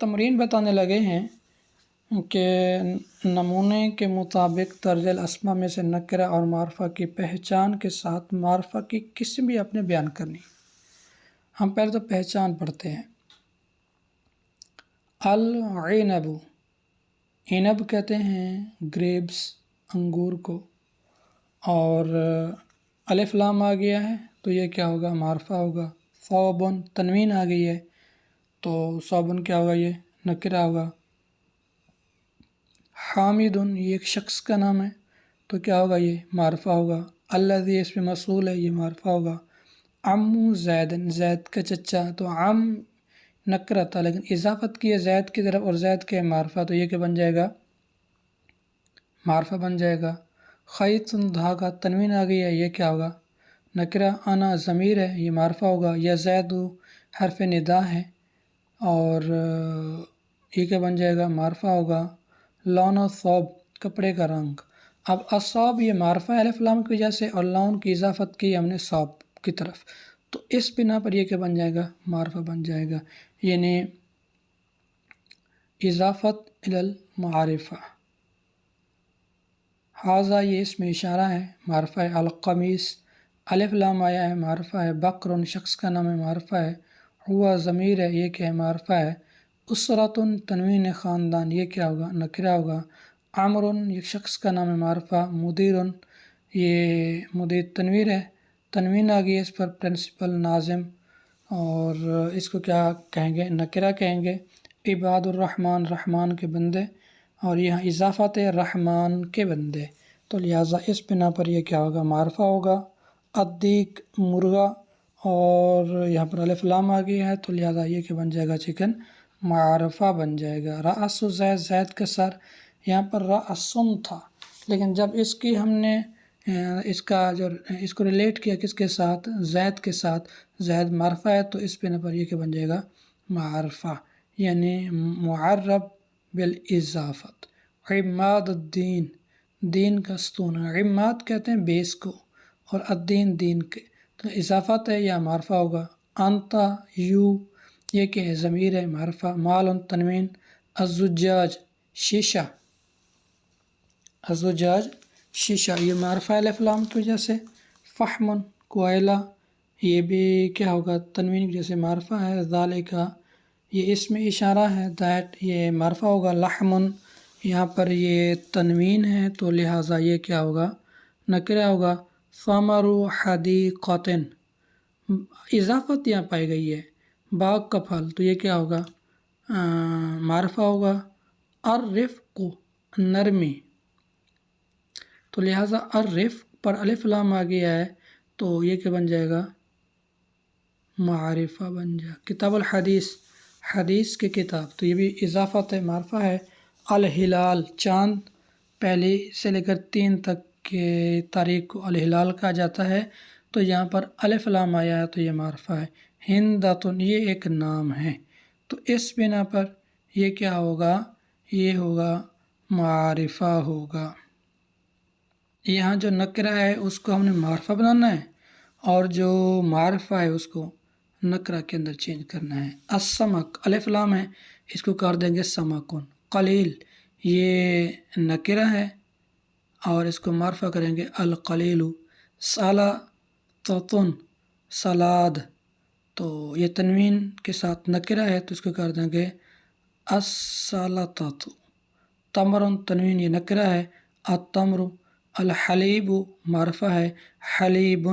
تمرین بتانے لگے ہیں کہ نمونے کے مطابق درج الاسماء میں سے نکرہ اور معرفہ کی پہچان کے ساتھ معرفہ کی قسم بھی اپنے بیان کرنی۔ ہم پہلے تو پہچان پڑھتے ہیں۔ العنب، عنب کہتے ہیں گریپس، انگور کو، اور الف لام آ گیا ہے تو یہ کیا ہوگا؟ معرفہ ہوگا۔ ثوبن، تنوین آ گئی ہے تو ثوبن کیا ہوگا؟ یہ نکرہ ہوگا۔ حامدن، یہ ایک شخص کا نام ہے تو کیا ہوگا؟ یہ معرفہ ہوگا۔ الذی، اس پہ موصول ہے، یہ معرفہ ہوگا۔ عمو زیدن، زید کا چچا، تو عم نکرہ تھا لیکن اضافت کی ہے زید کی طرف اور زید کے معرفہ، تو یہ کیا بن جائے گا؟ معرفہ بن جائے گا۔ خیط، دھاگا، تنوین آ گئی ہے، یہ کیا ہوگا؟ نکرہ۔ انا، ضمیر ہے، یہ معرفہ ہوگا۔ یا زید حرف ندا ہے اور یہ کیا بن جائے گا؟ معرفہ ہوگا۔ لون و ثوب، کپڑے کا رنگ۔ اب اصاب یہ معرفہ ہے الف لام کی وجہ سے، اور لون کی اضافت کی ہم نے ثوب کی طرف، تو اس بنا پر یہ کیا بن جائے گا؟ معرفہ بن جائے گا، یعنی اضافت الی المعرفہ۔ حاذا، یہ اس میں اشارہ ہے، معرفہ ہے۔ القمیص، الف لام آیا ہے، معرفہ ہے۔ بکر، شخص کا نام ہے، معرفہ ہے۔ ہوا، ضمیر ہے، یہ کیا ہے؟ معرفہ ہے۔ اسرۃ، تنوین، خاندان، یہ کیا ہوگا؟ نکرہ ہوگا۔ عمر، یہ شخص کا نام ہے، معرفہ۔ مدیر، یہ مدیر تنویر ہے، تنوین آ گئی ہے اس پر، پرنسپل، ناظم، اور اس کو کیا کہیں گے؟ نکرہ کہیں گے۔ عباد الرحمن، رحمان کے بندے، اور یہاں اضافت ہے رحمان کے بندے، تو لہٰذا اس بنا پر یہ کیا ہوگا؟ معرفہ ہوگا۔ الدیک، مرغا، اور یہاں پر الف لام آ گیا ہے تو لہٰذا یہ کیا بن جائے گا؟ چکن، معرفہ بن جائے گا۔ رأس زید، زید کا سر، یہاں پر رأسن تھا لیکن جب اس کی ہم نے اس کو ریلیٹ کیا کس کے ساتھ؟ زید کے ساتھ، زید معرفہ ہے تو اس بنا پر یہ کیا بن جائے گا؟ معرفہ، یعنی معرب بالاضافت۔ عماد الدین، دین کا ستون، عماد کہتے ہیں بیس کو، اور الدین دین کے، تو اضافت ہے یا معرفہ ہوگا۔ انتا، یو، یہ کہ ہے؟ ضمیر ہے، معرفہ۔ مال، تنوین۔ الزجاج، شیشہ، الزجاج شیشہ، یہ معرفہ الف لام کی وجہ سے۔ فحم، کوئلہ، یہ بھی کیا ہوگا؟ تنوین کی وجہ سے معرفہ ہے۔ ذالک، یہ اس میں اشارہ ہے، دیٹ، یہ معرفہ ہوگا۔ لحم، یہاں پر یہ تنوین ہے تو لہٰذا یہ کیا ہوگا؟ نکرہ ہوگا۔ ثمر حدیقۃ، اضافت یہاں پائی گئی ہے، باغ کا پھل، تو یہ کیا ہوگا؟ معرفہ ہوگا۔ الرفق، نرمی، تو لہٰذا الرفق پر الف لام آ گیا ہے تو یہ کیا بن جائے گا؟ معرفہ بن جائے گا۔ کتاب الحدیث، حدیث کی کتاب، تو یہ بھی اضافت ہے، معرفہ ہے۔ الہلال، چاند، پہلی سے لے کر 3 تک کے تاریخ کو الہلال کہا جاتا ہے تو یہاں پر الف لام آیا ہے تو یہ معرفہ ہے۔ ہنداتن، یہ ایک نام ہے تو اس بنا پر یہ کیا ہوگا؟ یہ ہوگا معرفہ ہوگا۔ یہاں جو نکرہ ہے اس کو ہم نے معرفہ بنانا ہے اور جو معرفہ ہے اس کو نکرہ کے اندر چینج کرنا ہے۔ السمک، الف لام ہے، اس کو کر دیں گے سمکن۔ قلیل، یہ نکرہ ہے اور اس کو معرفہ کریں گے القلیل۔ سلطۃ، سلاد، تو یہ تنوین کے ساتھ نکرہ ہے تو اس کو کر دیں گے السلطۃ۔ تمر، تنوین، یہ نکرہ ہے۔ التمر۔ الحلیب، معرفہ ہے، حلیب۔